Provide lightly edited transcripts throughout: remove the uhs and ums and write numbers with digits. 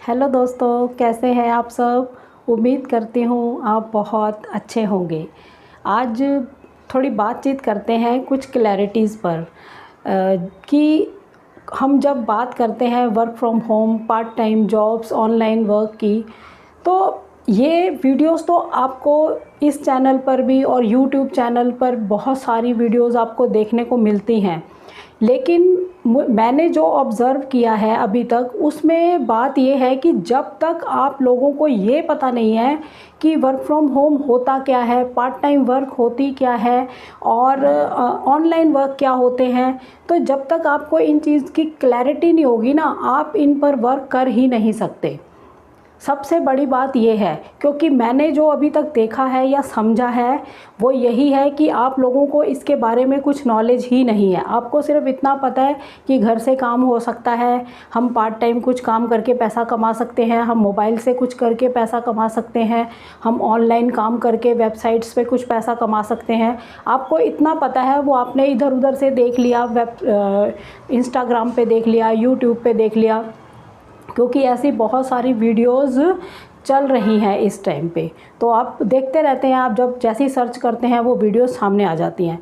Hello दोस्तों, कैसे हैं आप सब। उम्मीद करती हूँ आप बहुत अच्छे होंगे। आज थोड़ी बातचीत करते हैं कुछ क्लैरिटीज़ पर कि हम जब बात करते हैं work from home, part time jobs, online work की, तो ये वीडियोस तो आपको इस चैनल पर भी और यूट्यूब चैनल पर बहुत सारी वीडियोस आपको देखने को मिलती हैं। लेकिन मैंने जो ऑब्ज़र्व किया है अभी तक, उसमें बात ये है कि जब तक आप लोगों को ये पता नहीं है कि वर्क फ्रॉम होम होता क्या है, पार्ट टाइम वर्क होती क्या है और ऑनलाइन वर्क क्या होते हैं, तो जब तक आपको इन चीज़ की क्लैरिटी नहीं होगी ना, आप इन पर वर्क कर ही नहीं सकते। सबसे बड़ी बात ये है, क्योंकि मैंने जो अभी तक देखा है या समझा है वो यही है कि आप लोगों को इसके बारे में कुछ नॉलेज ही नहीं है। आपको सिर्फ इतना पता है कि घर से काम हो सकता है, हम पार्ट टाइम कुछ काम करके पैसा कमा सकते हैं, हम मोबाइल से कुछ करके पैसा कमा सकते हैं, हम ऑनलाइन काम करके वेबसाइट्स पे कुछ पैसा कमा सकते हैं। आपको इतना पता है, वो आपने इधर उधर से देख लिया, इंस्टाग्राम पे देख लिया, यूट्यूब पे देख लिया, क्योंकि ऐसी बहुत सारी वीडियोस चल रही हैं इस टाइम पे। तो आप देखते रहते हैं, आप जब जैसे ही सर्च करते हैं वो वीडियोस सामने आ जाती हैं।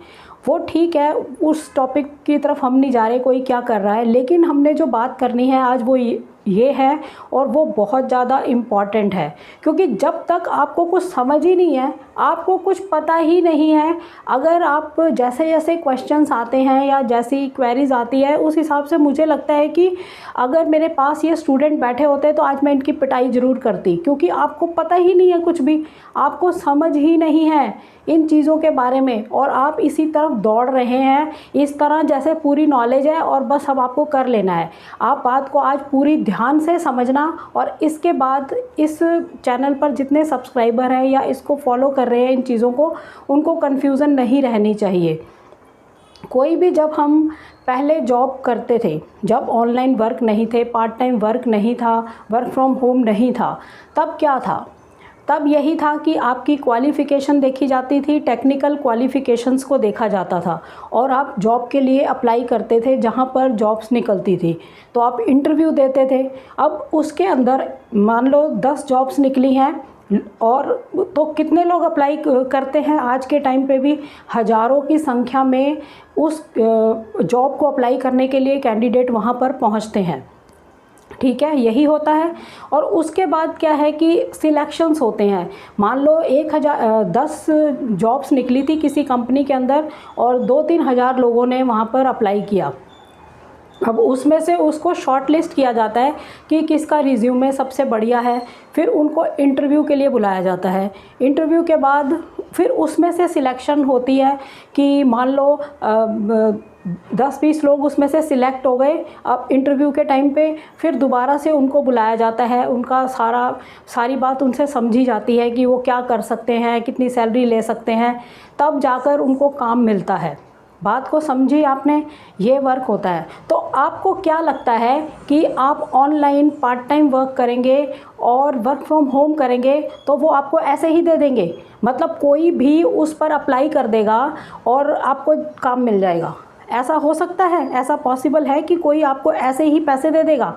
वो ठीक है, उस टॉपिक की तरफ हम नहीं जा रहे कोई क्या कर रहा है, लेकिन हमने जो बात करनी है आज वो ये है, और वो बहुत ज़्यादा इम्पॉर्टेंट है। क्योंकि जब तक आपको कुछ समझ ही नहीं है, आपको कुछ पता ही नहीं है, अगर आप जैसे जैसे क्वेश्चंस आते हैं या जैसी क्वेरीज आती है, उस हिसाब से मुझे लगता है कि अगर मेरे पास ये स्टूडेंट बैठे होते तो आज मैं इनकी पिटाई ज़रूर करती। क्योंकि आपको पता ही नहीं है कुछ भी, आपको समझ ही नहीं है इन चीज़ों के बारे में, और आप इसी तरफ दौड़ रहे हैं इस तरह जैसे पूरी नॉलेज है और बस अब आपको कर लेना है। आप बात को आज पूरी ध्यान से समझना, और इसके बाद इस चैनल पर जितने सब्सक्राइबर हैं या इसको फॉलो कर रहे हैं इन चीज़ों को, उनको कन्फ्यूज़न नहीं रहनी चाहिए। कोई भी, जब हम पहले जॉब करते थे, जब ऑनलाइन वर्क नहीं थे, पार्ट टाइम वर्क नहीं था, वर्क फ्रॉम होम नहीं था, तब क्या था? तब यही था कि आपकी क्वालिफ़िकेशन देखी जाती थी, टेक्निकल क्वालिफ़िकेशंस को देखा जाता था, और आप जॉब के लिए अप्लाई करते थे जहाँ पर जॉब्स निकलती थी, तो आप इंटरव्यू देते थे। अब उसके अंदर मान लो 10 जॉब्स निकली हैं, और तो कितने लोग अप्लाई करते हैं? आज के टाइम पे भी हज़ारों की संख्या में उस जॉब को अप्लाई करने के लिए कैंडिडेट वहाँ पर पहुँचते हैं। ठीक है, यही होता है। और उसके बाद क्या है कि सिलेक्शंस होते हैं। मान लो 10 जॉब्स निकली थी किसी कंपनी के अंदर, और 2-3 हज़ार लोगों ने वहाँ पर अप्लाई किया। अब उसमें से उसको शॉर्ट लिस्ट किया जाता है कि किसका रिज्यूमे सबसे बढ़िया है, फिर उनको इंटरव्यू के लिए बुलाया जाता है। इंटरव्यू के बाद फिर उसमें से सिलेक्शन होती है कि मान लो 10-20 लोग उसमें से सिलेक्ट हो गए। अब इंटरव्यू के टाइम पे फिर दोबारा से उनको बुलाया जाता है, उनका सारी बात उनसे समझी जाती है कि वो क्या कर सकते हैं, कितनी सैलरी ले सकते हैं, तब जाकर उनको काम मिलता है। बात को समझी आपने? ये वर्क होता है। तो आपको क्या लगता है कि आप ऑनलाइन पार्ट टाइम वर्क करेंगे और वर्क फ्रॉम होम करेंगे तो वो आपको ऐसे ही दे देंगे? मतलब कोई भी उस पर अप्लाई कर देगा और आपको काम मिल जाएगा? ऐसा हो सकता है? ऐसा पॉसिबल है कि कोई आपको ऐसे ही पैसे दे देगा?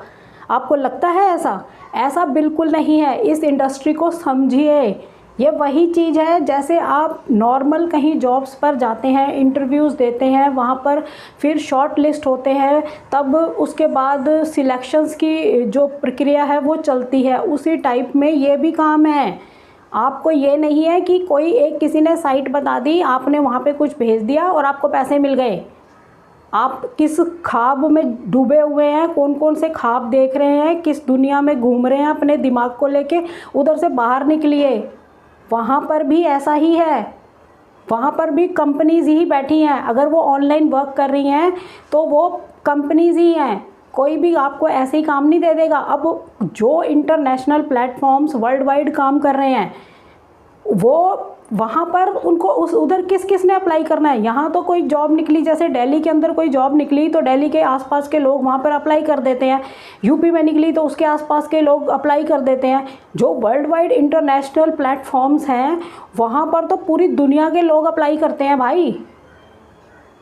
आपको लगता है ऐसा? ऐसा बिल्कुल नहीं है। इस इंडस्ट्री को समझिए। ये वही चीज़ है जैसे आप नॉर्मल कहीं जॉब्स पर जाते हैं, इंटरव्यूज़ देते हैं, वहाँ पर फिर शॉर्ट लिस्ट होते हैं, तब उसके बाद सिलेक्शंस की जो प्रक्रिया है वो चलती है। उसी टाइप में ये भी काम है। आपको ये नहीं है कि कोई एक किसी ने साइट बता दी, आपने वहाँ पे कुछ भेज दिया और आपको पैसे मिल गए। आप किस ख्वाब में डूबे हुए हैं, कौन कौन से ख्वाब देख रहे हैं, किस दुनिया में घूम रहे हैं अपने दिमाग को लेके, उधर से बाहर निकलिए। वहाँ पर भी ऐसा ही है, वहाँ पर भी कंपनीज़ ही बैठी हैं। अगर वो ऑनलाइन वर्क कर रही हैं तो वो कंपनीज़ ही हैं, कोई भी आपको ऐसे ही काम नहीं दे देगा। अब जो इंटरनेशनल प्लेटफॉर्म्स वर्ल्ड वाइड काम कर रहे हैं, वो वहाँ पर उनको उधर किस किस ने अप्लाई करना है? यहाँ तो कोई जॉब निकली, जैसे दिल्ली के अंदर कोई जॉब निकली तो दिल्ली के आसपास के लोग वहाँ पर अप्लाई कर देते हैं, यूपी में निकली तो उसके आसपास के लोग अप्लाई कर देते हैं। जो वर्ल्ड वाइड इंटरनेशनल प्लेटफॉर्म्स हैं वहाँ पर तो पूरी दुनिया के लोग अप्लाई करते हैं भाई।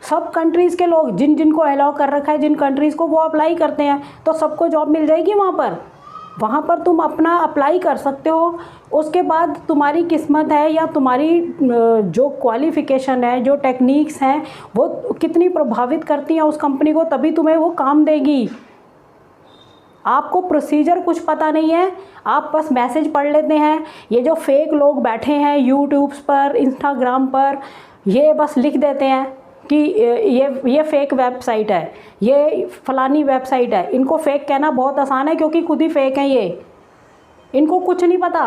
सब कंट्रीज़ के लोग, जिन जिनको अलाउ कर रखा है, जिन कंट्रीज़ को, वो अप्लाई करते हैं, तो सबको जॉब मिल जाएगी वहाँ पर। वहाँ पर तुम अपना अप्लाई कर सकते हो। उसके बाद तुम्हारी किस्मत है या तुम्हारी जो क्वालिफ़िकेशन है, जो टेक्निक्स हैं, वो कितनी प्रभावित करती हैं उस कंपनी को, तभी तुम्हें वो काम देगी। आपको प्रोसीजर कुछ पता नहीं है, आप बस मैसेज पढ़ लेते हैं। ये जो फेक लोग बैठे हैं यूट्यूब्स पर, इंस्टाग्राम पर, ये बस लिख देते हैं कि ये फेक वेबसाइट है, ये फलानी वेबसाइट है। इनको फेक कहना बहुत आसान है क्योंकि खुद ही फेक हैं ये, इनको कुछ नहीं पता।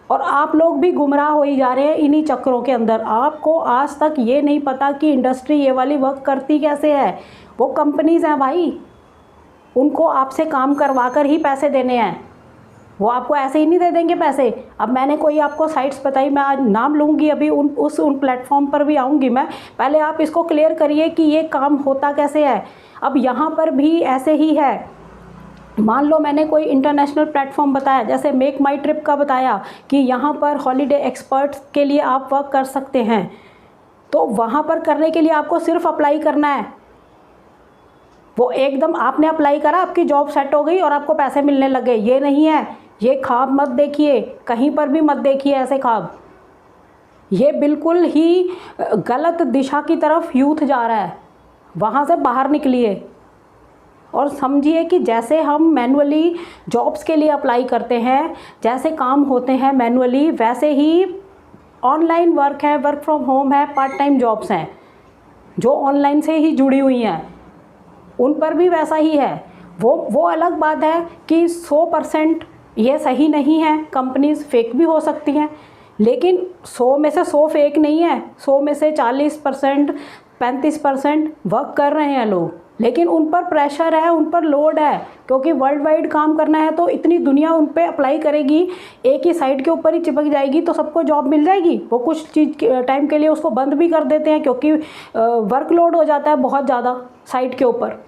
और आप लोग भी गुमराह हो ही जा रहे हैं इन्हीं चक्करों के अंदर। आपको आज तक ये नहीं पता कि इंडस्ट्री ये वाली वर्क करती कैसे है। वो कंपनीज़ हैं भाई, उनको आपसे काम करवा कर ही पैसे देने हैं, वो आपको ऐसे ही नहीं दे देंगे पैसे। अब मैंने कोई आपको साइट्स बताई, मैं आज नाम लूँगी, अभी उन प्लेटफॉर्म पर भी आऊँगी मैं। पहले आप इसको क्लियर करिए कि ये काम होता कैसे है। अब यहाँ पर भी ऐसे ही है। मान लो मैंने कोई इंटरनेशनल प्लेटफॉर्म बताया, जैसे मेक माई ट्रिप का बताया कि यहाँ पर हॉलीडे एक्सपर्ट्स के लिए आप वर्क कर सकते हैं, तो वहाँ पर करने के लिए आपको सिर्फ अप्लाई करना है। वो एकदम आपने अप्लाई करा, आपकी जॉब सेट हो गई और आपको पैसे मिलने लगे, ये नहीं है। ये ख्वाब मत देखिए, कहीं पर भी मत देखिए ऐसे ख्वाब। ये बिल्कुल ही गलत दिशा की तरफ यूथ जा रहा है। वहाँ से बाहर निकलिए और समझिए कि जैसे हम मैनुअली जॉब्स के लिए अप्लाई करते हैं, जैसे काम होते हैं मैनुअली, वैसे ही ऑनलाइन वर्क है, वर्क फ्रॉम होम है, पार्ट टाइम जॉब्स हैं जो ऑनलाइन से ही जुड़ी हुई हैं, उन पर भी वैसा ही है। वो अलग बात है कि 100% ये सही नहीं है, कंपनीज़ फेक भी हो सकती हैं, लेकिन 100 में से 100 फेक नहीं है। 100 में से 40%, 35% वर्क कर रहे हैं लोग, लेकिन उन पर प्रेशर है, उन पर लोड है, क्योंकि वर्ल्ड वाइड काम करना है तो इतनी दुनिया उन पर अप्लाई करेगी। एक ही साइट के ऊपर ही चिपक जाएगी तो सबको जॉब मिल जाएगी। वो कुछ चीज़ टाइम के लिए उसको बंद भी कर देते हैं क्योंकि वर्कलोड हो जाता है बहुत ज़्यादा साइट के ऊपर।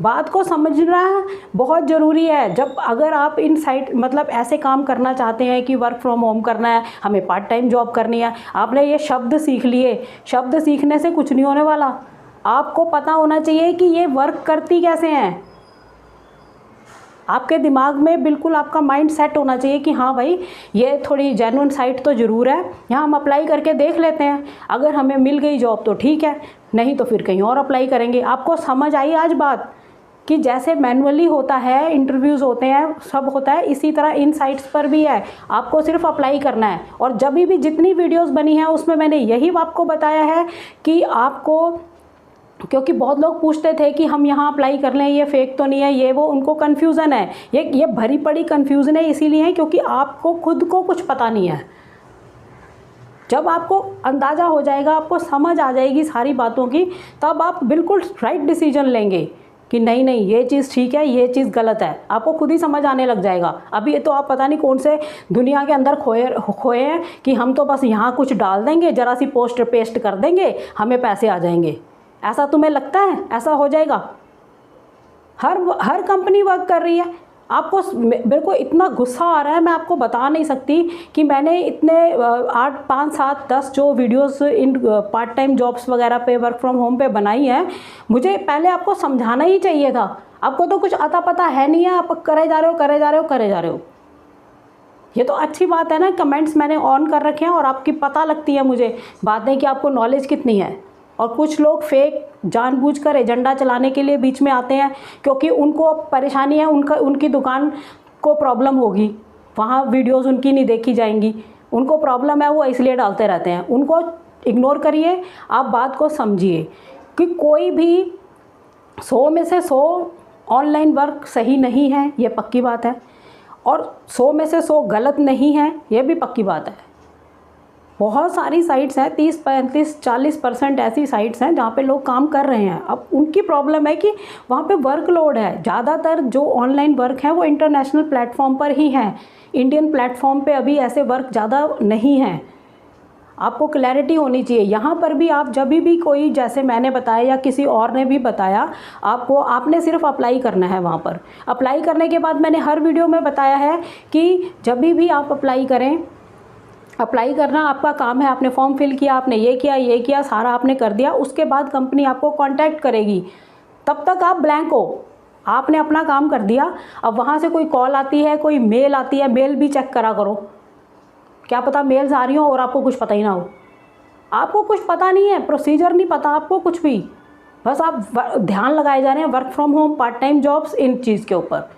बात को समझना बहुत ज़रूरी है। जब अगर आप इन साइट मतलब ऐसे काम करना चाहते हैं कि वर्क फ्रॉम होम करना है, हमें पार्ट टाइम जॉब करनी है, आपने ये शब्द सीख लिए। शब्द सीखने से कुछ नहीं होने वाला। आपको पता होना चाहिए कि ये वर्क करती कैसे हैं। आपके दिमाग में बिल्कुल आपका माइंड सेट होना चाहिए कि हाँ भाई, ये थोड़ी जेन्युइन साइट तो ज़रूर है, यहाँ हम अप्लाई करके देख लेते हैं, अगर हमें मिल गई जॉब तो ठीक है, नहीं तो फिर कहीं और अप्लाई करेंगे। आपको समझ आई आज बात कि जैसे मैनुअली होता है, इंटरव्यूज़ होते हैं, सब होता है, इसी तरह इन साइट्स पर भी है। आपको सिर्फ अप्लाई करना है। और जब भी जितनी वीडियोस बनी हैं उसमें मैंने यही आपको बताया है कि आपको, क्योंकि बहुत लोग पूछते थे कि हम यहाँ अप्लाई कर लें, ये फेक तो नहीं है, ये वो, उनको कन्फ्यूज़न है। ये भरी पड़ी कन्फ्यूज़न है, इसीलिए है क्योंकि आपको खुद को कुछ पता नहीं है। जब आपको अंदाज़ा हो जाएगा, आपको समझ आ जाएगी सारी बातों की, तब आप बिल्कुल राइट डिसीजन लेंगे कि नहीं नहीं ये चीज़ ठीक है, ये चीज़ गलत है। आपको खुद ही समझ आने लग जाएगा। अभी ये तो आप पता नहीं कौन से दुनिया के अंदर खोए हैं कि हम तो बस यहाँ कुछ डाल देंगे, ज़रा सी पोस्ट पेस्ट कर देंगे, हमें पैसे आ जाएंगे। ऐसा तुम्हें लगता है ऐसा हो जाएगा? हर कंपनी वर्क कर रही है। आपको, मेरे को इतना गुस्सा आ रहा है, मैं आपको बता नहीं सकती कि मैंने इतने 8, 5, 7, 10 जो videos in part time jobs वगैरह पे, वर्क फ्रॉम होम पे बनाई हैं। मुझे पहले आपको समझाना ही चाहिए था। आपको तो कुछ आता पता है नहीं है, आप करे जा रहे हो। ये तो अच्छी बात है ना, कमेंट्स मैंने ऑन कर रखे हैं और आपकी पता लगती है मुझे बातें कि आपको नॉलेज कितनी है। और कुछ लोग फेक जानबूझकर एजेंडा चलाने के लिए बीच में आते हैं क्योंकि उनको परेशानी है, उनकी दुकान को प्रॉब्लम होगी, वहाँ वीडियोस उनकी नहीं देखी जाएंगी, उनको प्रॉब्लम है, वो इसलिए डालते रहते हैं। उनको इग्नोर करिए, आप बात को समझिए कि कोई भी 100 में से 100 ऑनलाइन वर्क सही नहीं है, ये पक्की बात है, और 100 में से 100 गलत नहीं है, ये भी पक्की बात है। बहुत सारी साइट्स हैं, 30, 35, 40% ऐसी साइट्स हैं जहाँ पे लोग काम कर रहे हैं। अब उनकी प्रॉब्लम है कि वहाँ पे वर्कलोड है। ज़्यादातर जो ऑनलाइन वर्क है वो इंटरनेशनल प्लेटफॉर्म पर ही हैं। इंडियन प्लेटफॉर्म पे अभी ऐसे वर्क ज़्यादा नहीं हैं। आपको क्लैरिटी होनी चाहिए। यहाँ पर भी आप जब भी कोई, जैसे मैंने बताया या किसी और ने भी बताया, आपने सिर्फ अप्लाई करना है। वहाँ पर अप्लाई करने के बाद मैंने हर वीडियो में बताया है कि जब भी आप अप्लाई करें, अप्लाई करना आपका काम है। आपने फॉर्म फिल किया, आपने ये किया, सारा आपने कर दिया, उसके बाद कंपनी आपको कांटेक्ट करेगी। तब तक आप ब्लैंक हो, आपने अपना काम कर दिया, अब वहाँ से कोई कॉल आती है, कोई मेल आती है, मेल भी चेक करा करो। क्या पता मेल्स आ रही हो और आपको कुछ पता ही ना हो। आपको कुछ पता नहीं है, प्रोसीजर नहीं पता आपको कुछ भी, बस आप ध्यान लगाए जा रहे हैं work from home, part time jobs, इन चीज़ के ऊपर।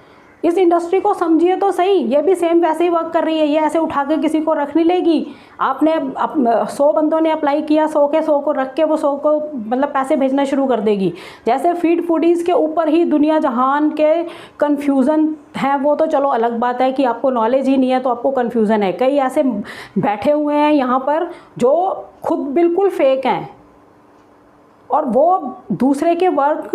इस इंडस्ट्री को समझिए तो सही, ये भी सेम वैसे ही वर्क कर रही है। ये ऐसे उठा के किसी को रख नहीं लेगी। आपने 100 बंदों ने अप्लाई किया, 100 के 100 को रख के वो 100 को मतलब पैसे भेजना शुरू कर देगी। जैसे फीड फूडीज़ के ऊपर ही दुनिया जहान के कन्फ्यूज़न है, वो तो चलो अलग बात है कि आपको नॉलेज ही नहीं है तो आपको कन्फ्यूज़न है। कई ऐसे बैठे हुए हैं यहाँ पर जो खुद बिल्कुल फेक हैं और वो दूसरे के वर्क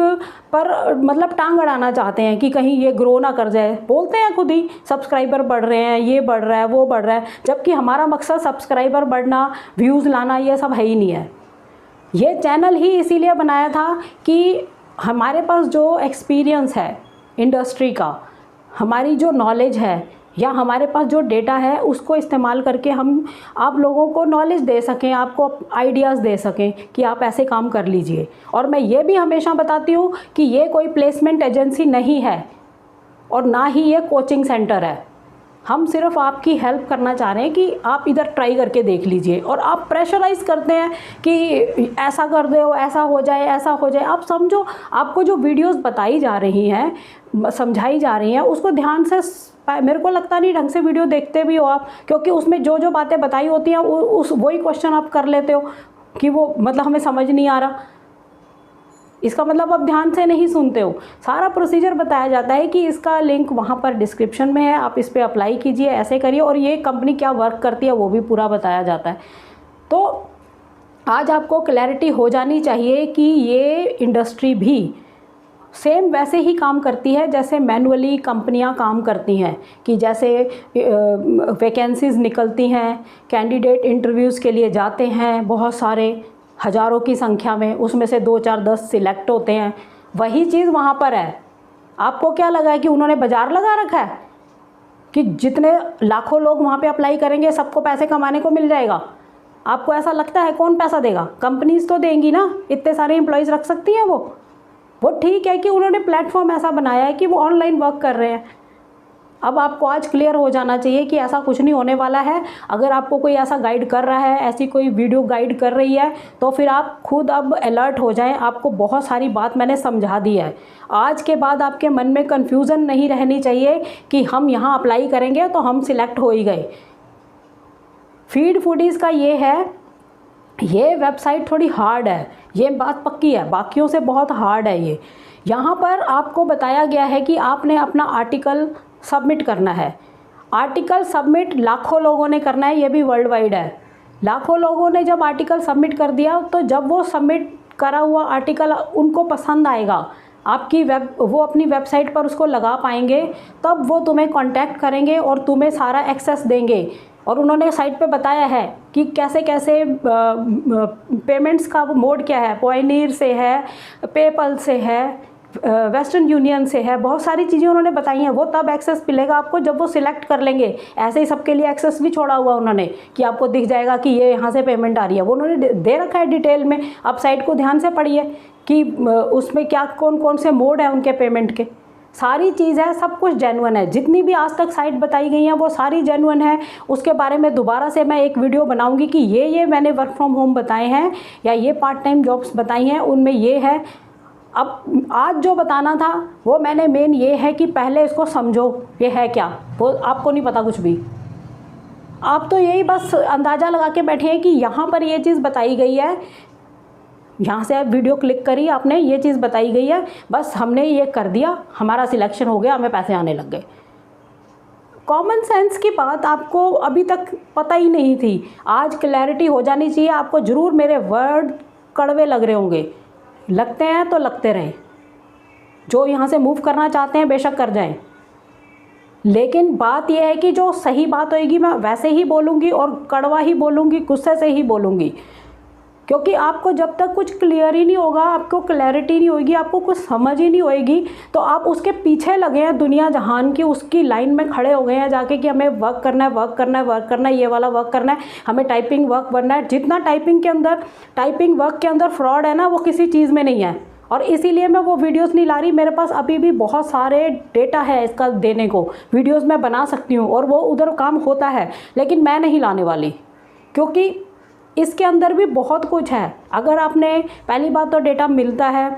पर मतलब टांग अड़ाना चाहते हैं कि कहीं ये ग्रो ना कर जाए। बोलते हैं खुद ही सब्सक्राइबर बढ़ रहे हैं, ये बढ़ रहा है, वो बढ़ रहा है, जबकि हमारा मकसद सब्सक्राइबर बढ़ना, व्यूज़ लाना, ये सब है ही नहीं है। ये चैनल ही इसीलिए बनाया था कि हमारे पास जो एक्सपीरियंस है इंडस्ट्री का, हमारी जो नॉलेज है या हमारे पास जो डेटा है, उसको इस्तेमाल करके हम आप लोगों को नॉलेज दे सकें, आपको आइडियाज़ दे सकें कि आप ऐसे काम कर लीजिए। और मैं ये भी हमेशा बताती हूँ कि ये कोई प्लेसमेंट एजेंसी नहीं है और ना ही ये कोचिंग सेंटर है। हम सिर्फ आपकी हेल्प करना चाह रहे हैं कि आप इधर ट्राई करके देख लीजिए। और आप प्रेशराइज़ करते हैं कि ऐसा कर दो, ऐसा हो जाए, ऐसा हो जाए। आप समझो, आपको जो वीडियोस बताई जा रही हैं, समझाई जा रही हैं, उसको ध्यान से, मेरे को लगता नहीं ढंग से वीडियो देखते भी हो आप, क्योंकि उसमें जो जो बातें बताई होती हैं वही क्वेश्चन आप कर लेते हो कि वो मतलब हमें समझ नहीं आ रहा। इसका मतलब आप ध्यान से नहीं सुनते हो। सारा प्रोसीजर बताया जाता है कि इसका लिंक वहाँ पर डिस्क्रिप्शन में है, आप इस पर अप्लाई कीजिए, ऐसे करिए, और ये कंपनी क्या वर्क करती है वो भी पूरा बताया जाता है। तो आज आपको क्लैरिटी हो जानी चाहिए कि ये इंडस्ट्री भी सेम वैसे ही काम करती है जैसे मैनुअली कंपनियां काम करती हैं, कि जैसे वैकेंसीज़ निकलती हैं, कैंडिडेट इंटरव्यूज़ के लिए जाते हैं बहुत सारे, हज़ारों की संख्या में, उसमें से 2, 4, 10 सिलेक्ट होते हैं। वही चीज़ वहाँ पर है। आपको क्या लगा है कि उन्होंने बाज़ार लगा रखा है कि जितने लाखों लोग वहाँ पे अप्लाई करेंगे सबको पैसे कमाने को मिल जाएगा? आपको ऐसा लगता है? कौन पैसा देगा? कंपनीज तो देंगी ना, इतने सारे एम्प्लॉयज़ रख सकती हैं वो ठीक है कि उन्होंने प्लेटफॉर्म ऐसा बनाया है कि वो ऑनलाइन वर्क कर रहे हैं। अब आपको आज क्लियर हो जाना चाहिए कि ऐसा कुछ नहीं होने वाला है। अगर आपको कोई ऐसा गाइड कर रहा है, ऐसी कोई वीडियो गाइड कर रही है, तो फिर आप खुद अब अलर्ट हो जाएं। आपको बहुत सारी बात मैंने समझा दी है। आज के बाद आपके मन में कन्फ्यूज़न नहीं रहनी चाहिए कि हम यहाँ अप्लाई करेंगे तो हम सिलेक्ट हो ही गए। फीड फूडीज़ का ये है, ये वेबसाइट थोड़ी हार्ड है, ये बात पक्की है, बाकियों से बहुत हार्ड है ये। यहाँ पर आपको बताया गया है कि आपने अपना आर्टिकल सबमिट करना है। आर्टिकल सबमिट लाखों लोगों ने करना है, ये भी वर्ल्ड वाइड है। लाखों लोगों ने जब आर्टिकल सबमिट कर दिया, तो जब वो सबमिट करा हुआ आर्टिकल उनको पसंद आएगा, आपकी वो अपनी वेबसाइट पर उसको लगा पाएंगे, तब वो तुम्हें कांटेक्ट करेंगे और तुम्हें सारा एक्सेस देंगे। और उन्होंने साइट पे बताया है कि कैसे कैसे पेमेंट्स का मोड क्या है, पॉइनियर से है, पेपल से है, वेस्टर्न यूनियन से है, बहुत सारी चीज़ें उन्होंने बताई हैं। वो तब एक्सेस मिलेगा आपको जब वो सिलेक्ट कर लेंगे। ऐसे ही सबके लिए एक्सेस नहीं छोड़ा हुआ उन्होंने कि आपको दिख जाएगा कि ये यहाँ से पेमेंट आ रही है। वो उन्होंने दे रखा है डिटेल में। आप साइट को ध्यान से पढ़िए कि उसमें क्या कौन कौन से मोड हैं उनके पेमेंट के। सारी चीज़ है, सब कुछ जेन्युइन है। जितनी भी आज तक साइट बताई गई हैं वो सारी जेन्युइन है। उसके बारे में दोबारा से मैं एक वीडियो बनाऊंगी कि ये मैंने वर्क फ्रॉम होम बताए हैं या ये पार्ट टाइम जॉब्स बताई हैं, उनमें ये है। अब आज जो बताना था वो मैंने मेन ये है कि पहले इसको समझो, ये है क्या। वो आपको नहीं पता कुछ भी, आप तो यही बस अंदाज़ा लगा के बैठे हैं कि यहाँ पर ये चीज़ बताई गई है, यहाँ से आप वीडियो क्लिक करी, आपने ये चीज़ बताई गई है, बस हमने ये कर दिया, हमारा सिलेक्शन हो गया, हमें पैसे आने लग गए। कॉमन सेंस की बात आपको अभी तक पता ही नहीं थी। आज क्लैरिटी हो जानी चाहिए आपको। ज़रूर मेरे वर्ड कड़वे लग रहे होंगे, लगते हैं तो लगते रहें। जो यहाँ से मूव करना चाहते हैं बेशक कर जाएं, लेकिन बात यह है कि जो सही बात होएगी मैं वैसे ही बोलूँगी और कड़वा ही बोलूँगी, गुस्से से ही बोलूँगी। क्योंकि आपको जब तक कुछ क्लियर ही नहीं होगा, आपको क्लैरिटी नहीं होगी, आपको कुछ समझ ही नहीं होएगी, तो आप उसके पीछे लगे हैं दुनिया जहान की, उसकी लाइन में खड़े हो गए हैं जाके कि हमें वर्क करना है, वर्क करना है, वर्क करना है, ये वाला वर्क करना है, हमें टाइपिंग वर्क बनना है। जितना टाइपिंग वर्क के अंदर फ्रॉड है ना, वो किसी चीज़ में नहीं है। और इसीलिए मैं वो वीडियोस नहीं ला रही। मेरे पास अभी भी बहुत सारे डेटा है इसका देने को, वीडियोस मैं बना सकती हूँ और वो उधर काम होता है, लेकिन मैं नहीं लाने वाली, क्योंकि इसके अंदर भी बहुत कुछ है। अगर आपने, पहली बात तो डेटा मिलता है,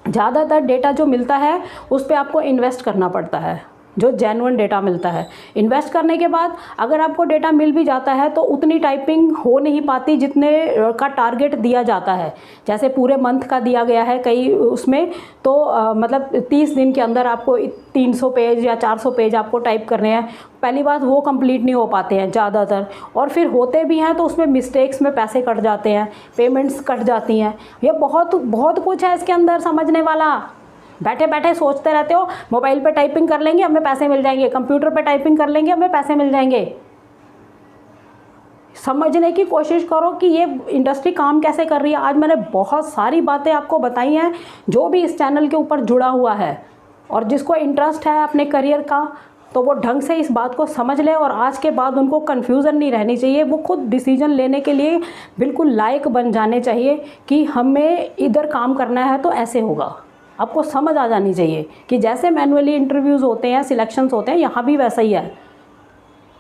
ज़्यादातर डेटा जो मिलता है उस पर आपको इन्वेस्ट करना पड़ता है, जो जेन्युइन डेटा मिलता है। इन्वेस्ट करने के बाद अगर आपको डेटा मिल भी जाता है तो उतनी टाइपिंग हो नहीं पाती जितने का टारगेट दिया जाता है। जैसे पूरे मंथ का दिया गया है कई उसमें, तो मतलब 30 दिन के अंदर आपको 300 पेज या 400 पेज आपको टाइप करने हैं। पहली बात वो कंप्लीट नहीं हो पाते हैं ज़्यादातर, और फिर होते भी हैं तो उसमें मिस्टेक्स में पैसे कट जाते हैं, पेमेंट्स कट जाती हैं। ये बहुत बहुत कुछ है इसके अंदर समझने वाला। बैठे बैठे सोचते रहते हो मोबाइल पे टाइपिंग कर लेंगे हमें पैसे मिल जाएंगे, कंप्यूटर पे टाइपिंग कर लेंगे हमें पैसे मिल जाएंगे। समझने की कोशिश करो कि ये इंडस्ट्री काम कैसे कर रही है। आज मैंने बहुत सारी बातें आपको बताई हैं। जो भी इस चैनल के ऊपर जुड़ा हुआ है और जिसको इंटरेस्ट है अपने करियर का, तो वो ढंग से इस बात को समझ ले, और आज के बाद उनको कन्फ्यूज़न नहीं रहनी चाहिए। वो खुद डिसीजन लेने के लिए बिल्कुल लायक बन जाने चाहिए कि हमें इधर काम करना है तो ऐसे होगा। आपको समझ आ जानी चाहिए कि जैसे मैनुअली इंटरव्यूज़ होते हैं, सिलेक्शंस होते हैं, यहाँ भी वैसा ही है।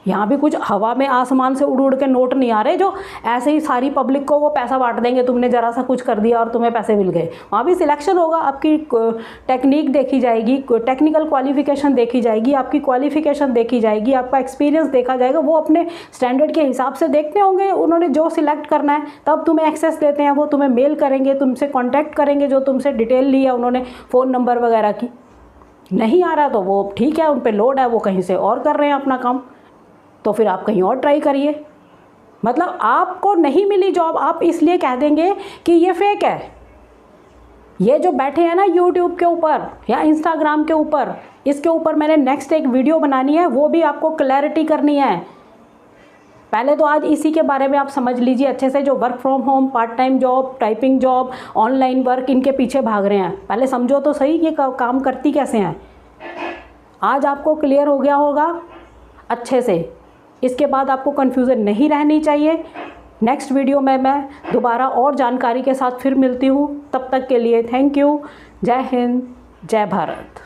यहाँ भी कुछ हवा में आसमान से उड़ उड़ के नोट नहीं आ रहे जो ऐसे ही सारी पब्लिक को वो पैसा बांट देंगे, तुमने ज़रा सा कुछ कर दिया और तुम्हें पैसे मिल गए। वहाँ भी सिलेक्शन होगा, आपकी टेक्निक देखी जाएगी, टेक्निकल क्वालिफिकेशन देखी जाएगी, आपकी क्वालिफिकेशन देखी जाएगी, आपका एक्सपीरियंस देखा जाएगा। वो अपने स्टैंडर्ड के हिसाब से देखते होंगे, उन्होंने जो सिलेक्ट करना है तब तुम्हें एक्सेस देते हैं। वो तुम्हें मेल करेंगे, तुमसे कॉन्टैक्ट करेंगे, जो तुमसे डिटेल ली है उन्होंने फ़ोन नंबर वगैरह की। नहीं आ रहा तो वो ठीक है, उन पर लोड है, वो कहीं से और कर रहे हैं अपना काम, तो फिर आप कहीं और ट्राई करिए। मतलब आपको नहीं मिली जॉब, आप इसलिए कह देंगे कि ये फेक है। ये जो बैठे हैं ना यूट्यूब के ऊपर या इंस्टाग्राम के ऊपर, इसके ऊपर मैंने नेक्स्ट एक वीडियो बनानी है, वो भी आपको क्लैरिटी करनी है। पहले तो आज इसी के बारे में आप समझ लीजिए अच्छे से। जो work from home, part time job, typing job, online work, इनके पीछे भाग रहे हैं, पहले समझो तो सही ये काम करती कैसे हैं। आज आपको क्लियर हो गया होगा अच्छे से। इसके बाद आपको कन्फ्यूज़न नहीं रहनी चाहिए। नेक्स्ट वीडियो में मैं दोबारा और जानकारी के साथ फिर मिलती हूँ। तब तक के लिए थैंक यू। जय हिंद, जय भारत।